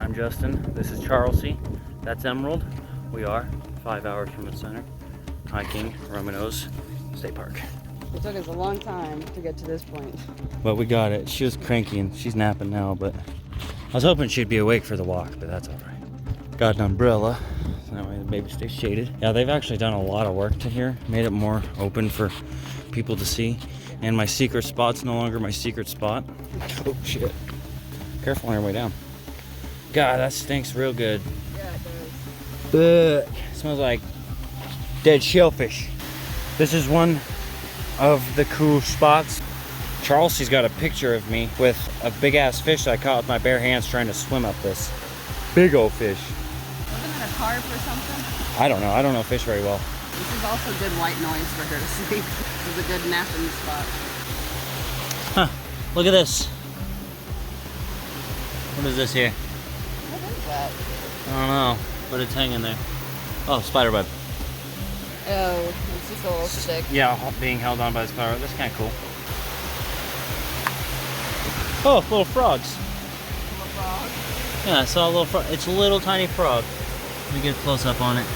I'm Justin. This is Charlesy. That's Emerald. We are 5 hours from the center, hiking Romanos State Park. It took us a long time to get to this point. But we got it. She was cranky and she's napping now, but I was hoping she'd be awake for the walk, but that's all right. Got an umbrella, so that way the baby stays shaded. Yeah, they've actually done a lot of work to here, made it more open for people to see. And my secret spot's no longer my secret spot. Oh shit. Careful on your way down. God, that stinks real good. Yeah, it does. Ugh. Smells like dead shellfish. This is one of the cool spots. Charlesy's got a picture of me with a big ass fish that I caught with my bare hands trying to swim up this big old fish. Wasn't it a carp or something? I don't know. I don't know fish very well. This is also good white noise for her to sleep. This is a good napping spot. Huh. Look at this. What is this here? What is that? I don't know, but it's hanging there. Oh, spider web. Oh, it's just a little stick. Yeah, being held on by the spider web. That's kind of cool. Oh, little frogs. Little frog. Yeah, I saw a little frog. It's a little tiny frog. Let me get a close up on it.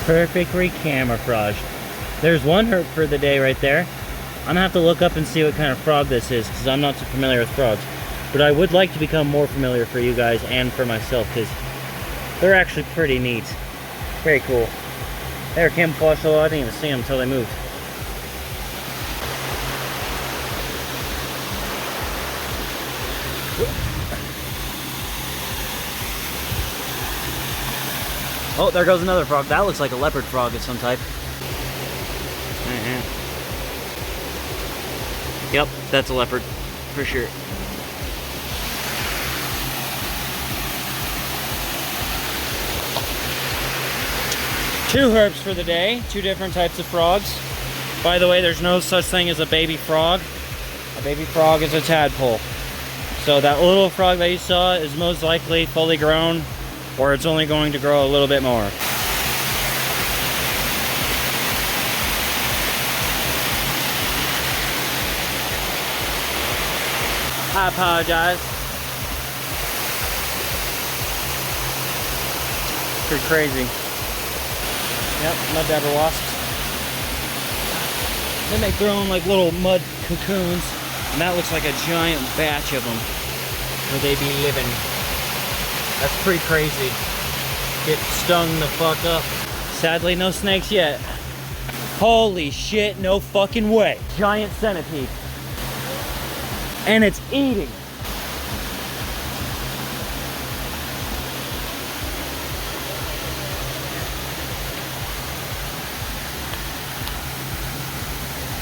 Perfectly camouflaged. There's one herp for the day right there. I'm gonna have to look up and see what kind of frog this is because I'm not so familiar with frogs. But I would like to become more familiar for you guys and for myself because they're actually pretty neat. Very cool. They were camouflaged, so I didn't even see them until they moved. Oh, there goes another frog. That looks like a leopard frog of some type. Yep, that's a leopard, for sure. Two herps for the day, two different types of frogs. By the way, there's no such thing as a baby frog. A baby frog is a tadpole. So that little frog that you saw is most likely fully grown, or it's only going to grow a little bit more. I apologize. Pretty crazy. Yep, mud dabber wasps. They make their own like little mud cocoons, and that looks like a giant batch of them where they be living. That's pretty crazy. Get stung the fuck up. Sadly, no snakes yet. Holy shit, no fucking way. Giant centipede. And it's eating.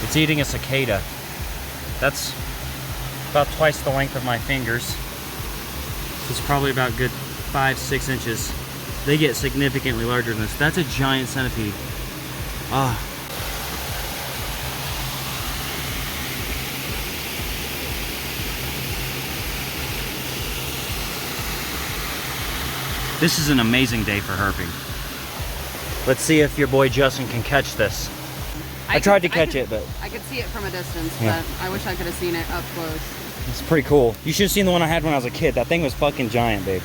It's eating a cicada. That's about twice the length of my fingers. So it's probably about good 5-6 inches. They get significantly larger than this. That's a giant centipede. Ah. This is an amazing day for herping. Let's see if your boy Justin can catch this. I tried to catch it, but... I could see it from a distance, Yeah. but I wish I could have seen it up close. It's pretty cool. You should have seen the one I had when I was a kid. That thing was fucking giant, babe.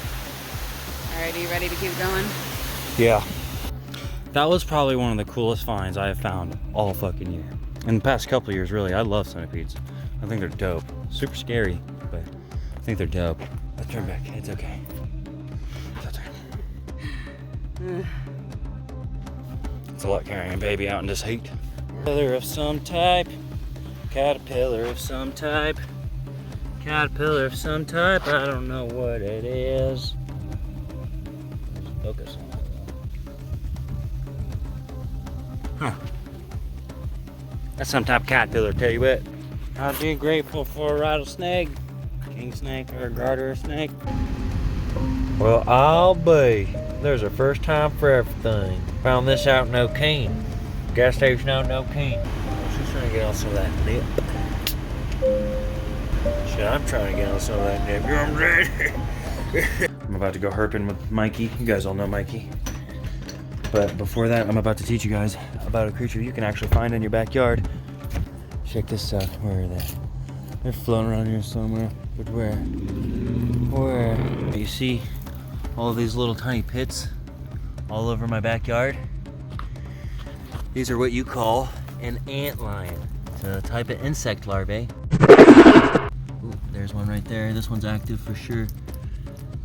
Alright, are you ready to keep going? Yeah. That was probably one of the coolest finds I have found all fucking year. In the past couple of years, really. I love centipedes. I think they're dope. Super scary, but I think they're dope. Let's turn back. It's okay. It's a lot carrying a baby out in this heat. Caterpillar of some type. Caterpillar of some type. Caterpillar of some type. I don't know what it is. Focus on it. Huh. That's some type of caterpillar, tell you what. I'd be grateful for a rattlesnake, king snake, or a garter snake. Well, I'll be. There's a first time for everything. Found this out in O'Kane. Gas station out in O'Kane. She's trying to get on some of that nip. Shit, I'm trying to get on some of that nip. I'm ready. I'm about to go herping with Mikey. You guys all know Mikey. But before that, I'm about to teach you guys about a creature you can actually find in your backyard. Check this out. Where are they? They're floating around here somewhere. But where? Where? You see all these little tiny pits all over my backyard? These are what you call an antlion. It's a type of insect larvae. Ooh, there's one right there. This one's active for sure.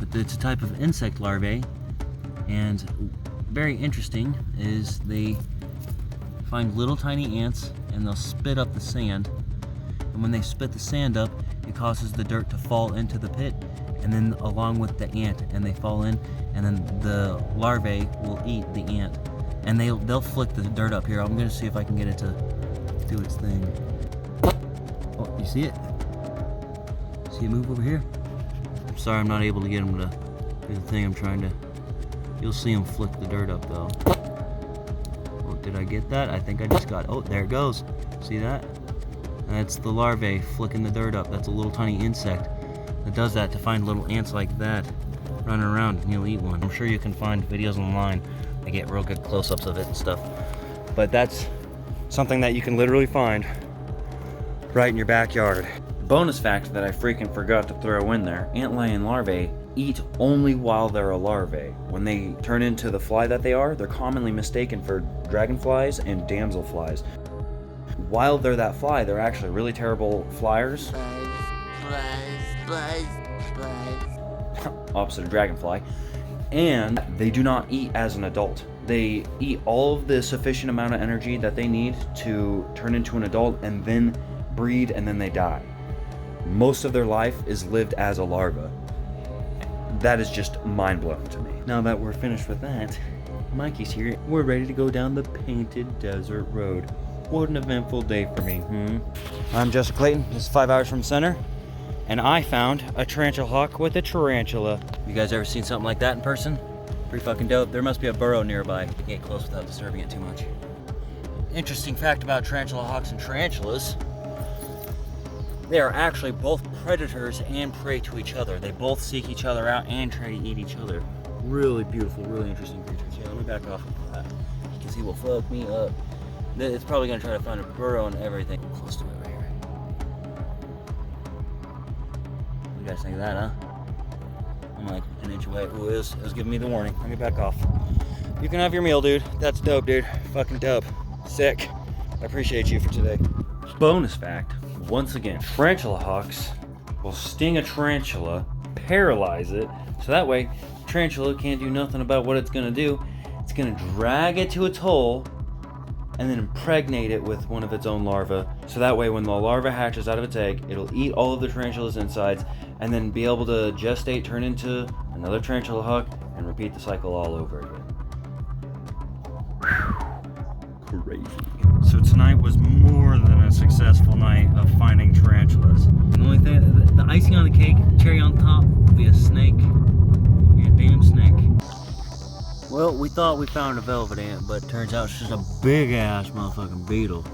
But it's a type of insect larvae. And very interesting is they find little tiny ants and they'll spit up the sand. And when they spit the sand up, it causes the dirt to fall into the pit, and then along with the ant, and they fall in, and then the larvae will eat the ant. And they'll flick the dirt up here. I'm gonna see if I can get it to do its thing. Oh, you see it? See it move over here? I'm sorry I'm not able to get him to do the thing I'm trying to. You'll see him flick the dirt up though. Oh, did I get that? I think I just got it. Oh, there it goes. See that? That's the larvae flicking the dirt up. That's a little tiny insect that does that to find little ants like that running around, and you'll eat one. I'm sure you can find videos online that get real good close-ups of it and stuff. But that's something that you can literally find right in your backyard. Bonus fact that I freaking forgot to throw in there, antlion larvae eat only while they're a larvae. When they turn into the fly that they are, they're commonly mistaken for dragonflies and damselflies. While they're that fly, they're actually really terrible flyers. Opposite of dragonfly. And they do not eat as an adult. They eat all of the sufficient amount of energy that they need to turn into an adult and then breed, and then they die. Most of their life is lived as a larva. That is just mind-blowing to me. Now that we're finished with that, Mikey's here. We're ready to go down the painted desert road. What an eventful day for me, I'm Justin Clayton. This is 5 hours from center, and I found a tarantula hawk with a tarantula. You guys ever seen something like that in person? Pretty fucking dope. There must be a burrow nearby. You can get close without disturbing it too much. Interesting fact about tarantula hawks and tarantulas: they are actually both predators and prey to each other. They both seek each other out and try to eat each other. Really beautiful, really interesting creatures. Yeah, let me back off of that because he will fuck me up. It's probably gonna try to find a burrow and everything. Close to it right here. What do you guys think of that, huh? I'm like an inch away. Ooh, it was giving me the warning. Let me back off. You can have your meal, dude. That's dope, dude. Fucking dope. Sick. I appreciate you for today. Bonus fact, once again, tarantula hawks will sting a tarantula, paralyze it, so that way tarantula can't do nothing about what it's gonna do. It's gonna drag it to its hole and then impregnate it with one of its own larvae. So that way when the larva hatches out of its egg, it'll eat all of the tarantula's insides and then be able to gestate, turn into another tarantula hawk, and repeat the cycle all over again. Whew. Crazy. So tonight was more than a successful night of finding tarantulas. The only thing, the icing on the cake, cherry on top, will be a snake. Be a damn snake. Well, we thought we found a velvet ant, but it turns out it's just a big ass motherfucking beetle.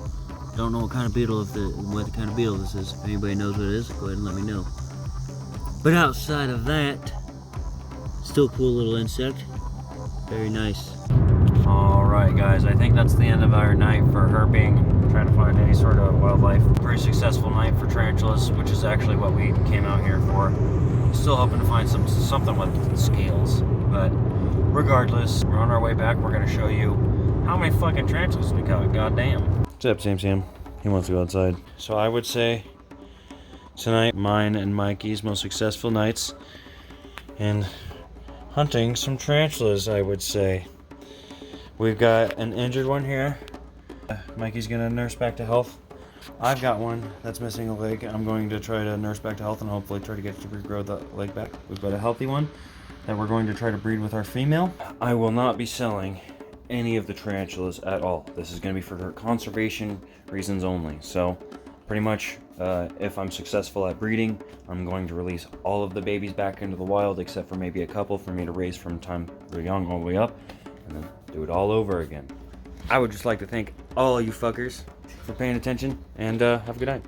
Don't know what kind of beetle, what kind of beetle this is. If anybody knows what it is, go ahead and let me know. But outside of that, still a cool little insect. Very nice. Alright guys, I think that's the end of our night for herping, trying to find any sort of wildlife. Pretty successful night for tarantulas, which is actually what we came out here for. Still hoping to find something with scales, but regardless, we're on our way back. We're going to show you how many fucking tarantulas we caught. Goddamn. What's up, Sam? He wants to go outside. So I would say tonight, mine and Mikey's most successful nights in hunting some tarantulas, I would say. We've got an injured one here. Mikey's going to nurse back to health. I've got one that's missing a leg. I'm going to try to nurse back to health and hopefully try to get to regrow the leg back. We've got a healthy one that we're going to try to breed with our female. I will not be selling any of the tarantulas at all. This is going to be for conservation reasons only. So pretty much if I'm successful at breeding, I'm going to release all of the babies back into the wild except for maybe a couple for me to raise from time they're young all the way up and then do it all over again. I would just like to thank all you fuckers for paying attention and have a good night.